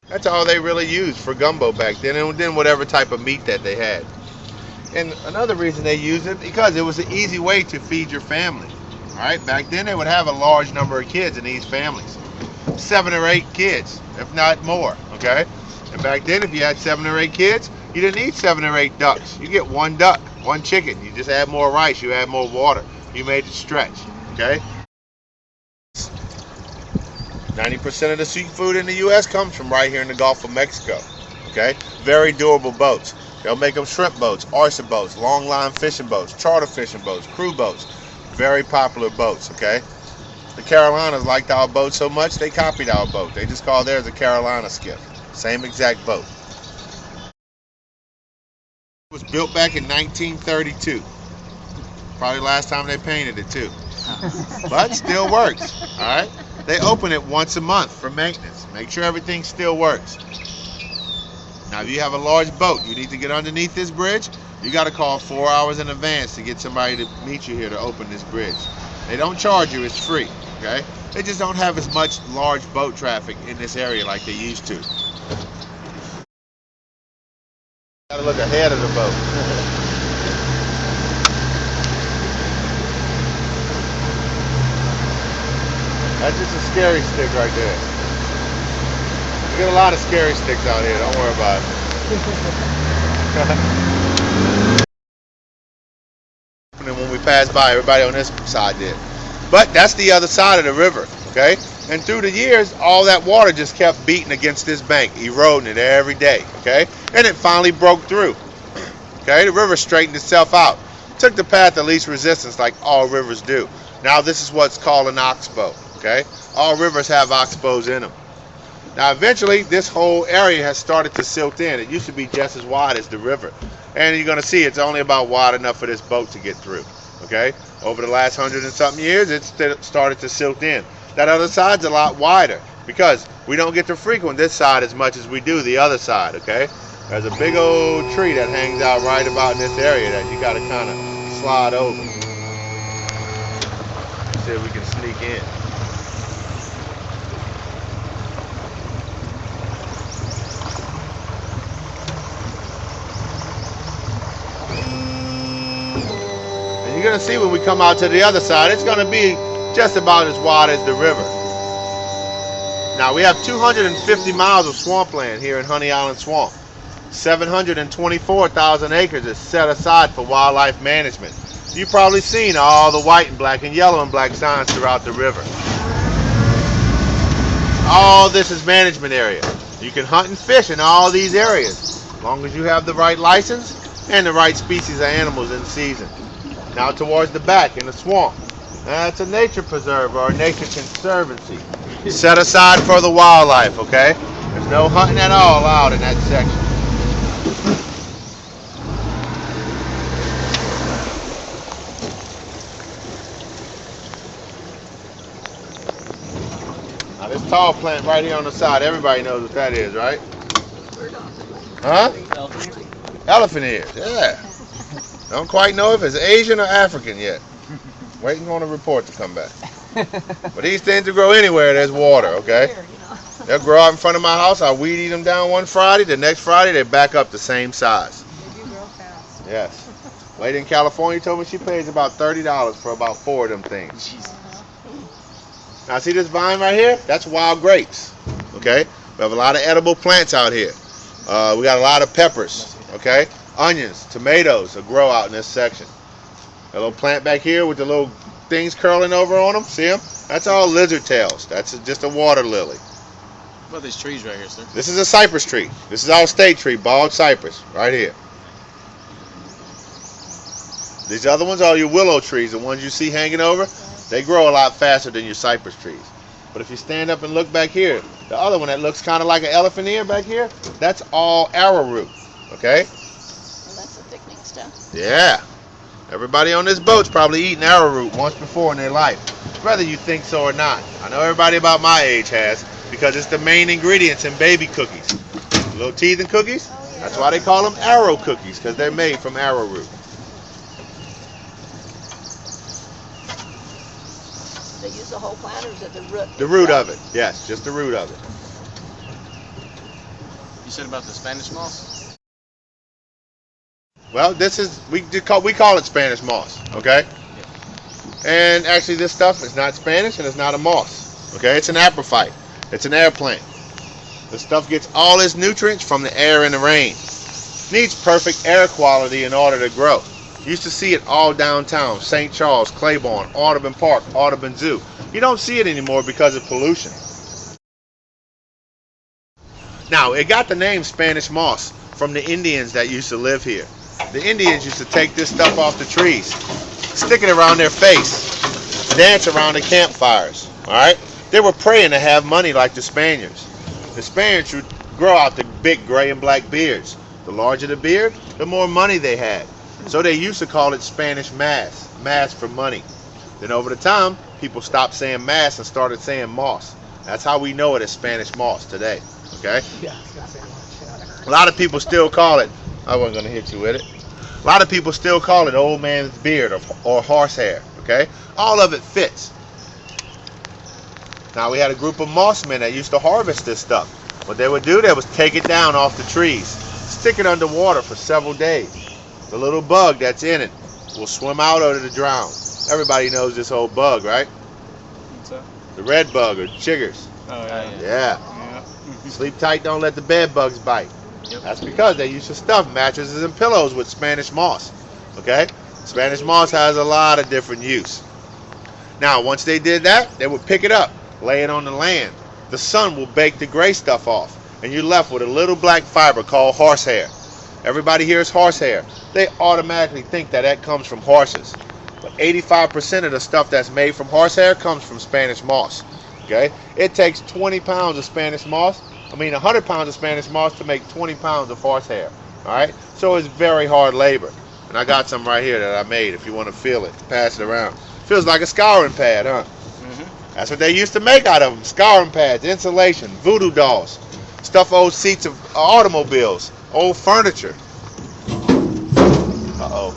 That's all they really used for gumbo back then, and then whatever type of meat that they had. And another reason they used it because it was an easy way to feed your family. All right, back then they would have a large number of kids in these families, 7 or 8 kids, if not more. Okay, and back then if you had 7 or 8 kids, you didn't need 7 or 8 ducks. You get one duck, one chicken. You just add more rice, you add more water. You made it stretch. Okay. 90% of the seafood in the U.S. comes from right here in the Gulf of Mexico. Okay, very durable boats. They'll make them shrimp boats, oyster boats, long line fishing boats, charter fishing boats, crew boats. Very popular boats. Okay, the Carolinas liked our boat so much they copied our boat. They just called theirs a Carolina skiff. Same exact boat. It was built back in 1932. Probably last time they painted it too. But still works. All right. They open it once a month for maintenance. Make sure everything still works. Now, if you have a large boat, you need to get underneath this bridge. You got to call 4 hours in advance to get somebody to meet you here to open this bridge. They don't charge you; it's free. Okay? They just don't have as much large boat traffic in this area like they used to. Got to look ahead of the boat. That's just a scary stick right there. You get a lot of scary sticks out here. Don't worry about it. And when we passed by, everybody on this side did. But that's the other side of the river, okay? And through the years, all that water just kept beating against this bank, eroding it every day, okay? And it finally broke through, okay? The river straightened itself out. Took the path of least resistance like all rivers do. Now this is what's called an oxbow. Okay? All rivers have oxbows in them. Now eventually this whole area has started to silt in. It used to be just as wide as the river. And you're going to see it's only about wide enough for this boat to get through. Okay? Over the last 100 and something years, it's started to silt in. That other side's a lot wider because we don't get to frequent this side as much as we do the other side. Okay? There's a big old tree that hangs out right about in this area that you got to kind of slide over. See if we can sneak in. You're going to see when we come out to the other side, it's going to be just about as wide as the river. Now, we have 250 miles of swampland here in Honey Island Swamp. 724,000 acres is set aside for wildlife management. You've probably seen all the white and black and yellow and black signs throughout the river. All this is management area. You can hunt and fish in all these areas, as long as you have the right license and the right species of animals in season. Now towards the back in the swamp, that's a nature preserve or a nature conservancy. Set aside for the wildlife, okay? There's no hunting at all allowed in that section. Now this tall plant right here on the side, everybody knows what that is, right? Huh? Elephant ears, yeah. Don't quite know if it's Asian or African yet. Waiting on a report to come back. But these things will grow anywhere there's water, okay? They'll grow out in front of my house. I weed eat them down one Friday. The next Friday, they're back up the same size. They do grow fast. Yes. Lady in California told me she pays about $30 for about 4 of them things. Now see this vine right here? That's wild grapes, okay? We have a lot of edible plants out here. We got a lot of peppers, okay? Onions, tomatoes will grow out in this section. A little plant back here with the little things curling over on them. See them? That's all lizard tails. That's just a water lily. What about these trees right here, sir? This is a cypress tree. This is our state tree, bald cypress, right here. These other ones are your willow trees, the ones you see hanging over. They grow a lot faster than your cypress trees. But if you stand up and look back here, the other one that looks kind of like an elephant ear back here, that's all arrowroot, okay? Well, that's the thickening stuff. Yeah. Everybody on this boat's probably eaten arrowroot once before in their life, whether you think so or not. I know everybody about my age has, because it's the main ingredients in baby cookies. Little teething cookies, that's why they call them arrow cookies, because they're made from arrowroot. They use the whole plant, or is it the root? The root of it, yes, just the root of it. You said about the Spanish moss? Well, we call it Spanish moss, okay? And actually, this stuff is not Spanish and it's not a moss, okay? It's an aprophyte. It's an air plant. This stuff gets all its nutrients from the air and the rain. It needs perfect air quality in order to grow. You used to see it all downtown, St. Charles, Claiborne, Audubon Park, Audubon Zoo. You don't see it anymore because of pollution. Now, it got the name Spanish moss from the Indians that used to live here. The Indians used to take this stuff off the trees, stick it around their face, dance around the campfires. All right? They were praying to have money like the Spaniards. The Spaniards would grow out the big gray and black beards. The larger the beard, the more money they had. So they used to call it Spanish mass for money. Then over the time, people stopped saying mass and started saying moss. That's how we know it as Spanish moss today. Okay? A lot of people still call it, I wasn't going to hit you with it. A lot of people still call it old man's beard or horsehair. Okay? All of it fits. Now we had a group of mossmen that used to harvest this stuff. What they would do, they would take it down off the trees, stick it underwater for several days. The little bug that's in it will swim out or to drown. Everybody knows this old bug, right? What's that? The red bug or chiggers. Oh, yeah. Yeah. Sleep tight, don't let the bed bugs bite. Yep. That's because they used to stuff mattresses and pillows with Spanish moss. Okay? Spanish moss has a lot of different use. Now, once they did that, they would pick it up, lay it on the land. The sun will bake the gray stuff off, and you're left with a little black fiber called horsehair. Everybody hears horsehair. They automatically think that that comes from horses. But 85% of the stuff that's made from horsehair comes from Spanish moss. Okay? It takes 20 pounds of Spanish moss, 100 pounds of Spanish moss to make 20 pounds of horsehair. Alright? So it's very hard labor. And I got some right here that I made if you want to feel it. Pass it around. Feels like a scouring pad, huh? That's what they used to make out of them. Scouring pads, insulation, voodoo dolls, stuff old seats of automobiles, old furniture. Uh-oh.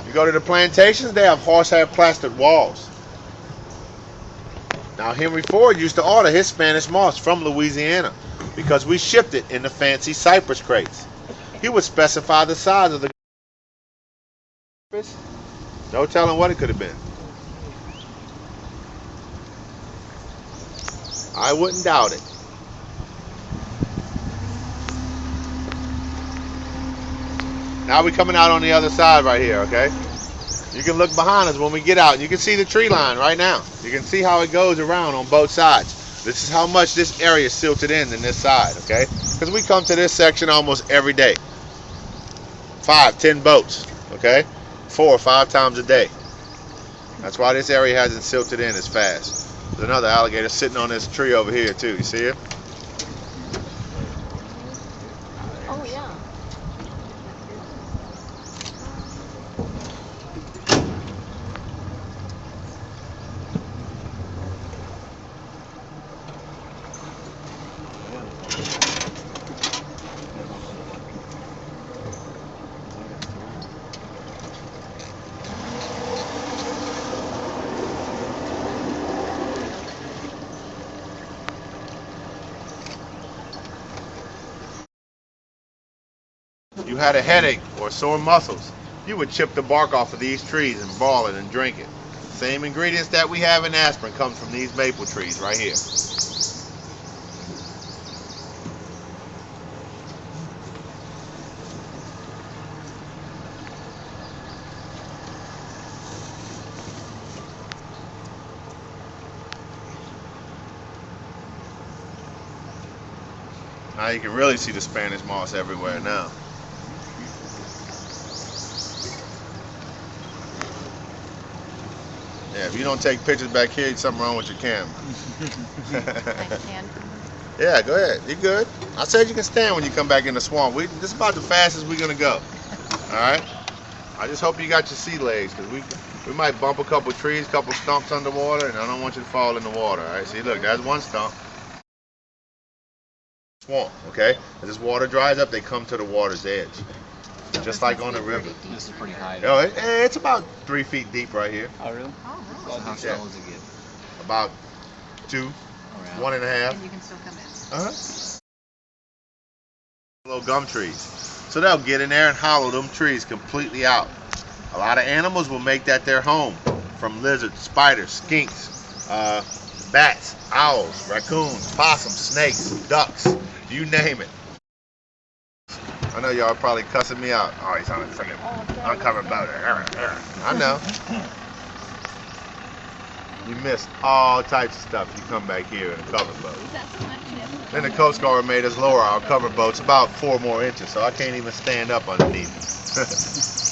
You go to the plantations, they have horsehair plastered walls. Now, Henry Ford used to order his Spanish moss from Louisiana because we shipped it in the fancy cypress crates. He would specify the size of the no telling what it could have been. I wouldn't doubt it. Now we're coming out on the other side right here, okay? You can look behind us when we get out. You can see the tree line right now. You can see how it goes around on both sides. This is how much this area is silted in this side, okay? Because we come to this section almost every day. 5, 10 boats, okay? 4 or 5 times a day. That's why this area hasn't silted in as fast. There's another alligator sitting on this tree over here too. You see it? Oh, yeah. You had a headache or sore muscles, you would chip the bark off of these trees and boil it and drink it. Same ingredients that we have in aspirin comes from these maple trees right here. Now you can really see the Spanish moss everywhere now. Yeah, if you don't take pictures back here, there's something wrong with your camera. I stand. Yeah, go ahead. You're good. I said you can stand when you come back in the swamp. This is about the fastest we're gonna go. All right. I just hope you got your sea legs, because we might bump a couple trees, couple stumps underwater, and I don't want you to fall in the water. All right. See, look, that's one stump. Swamp. Okay. As this water dries up, they come to the water's edge, just like on the river. This is pretty high. Oh, it's about 3 feet deep right here. Oh, really? Oh, How Yeah. shallow does it get? About 2, Around. 1.5. and you can still come in. Uh-huh. little gum trees. So they'll get in there and hollow them trees completely out. A lot of animals will make that their home, from lizards, spiders, skinks, bats, owls, raccoons, possums, snakes, ducks, you name it. I know y'all are probably cussing me out. Oh, he's on a freaking uncovered boat. I know. You missed all types of stuff. You come back here in a covered boat. Then the Coast Guard made us lower our covered boats about 4 more inches, so I can't even stand up underneath.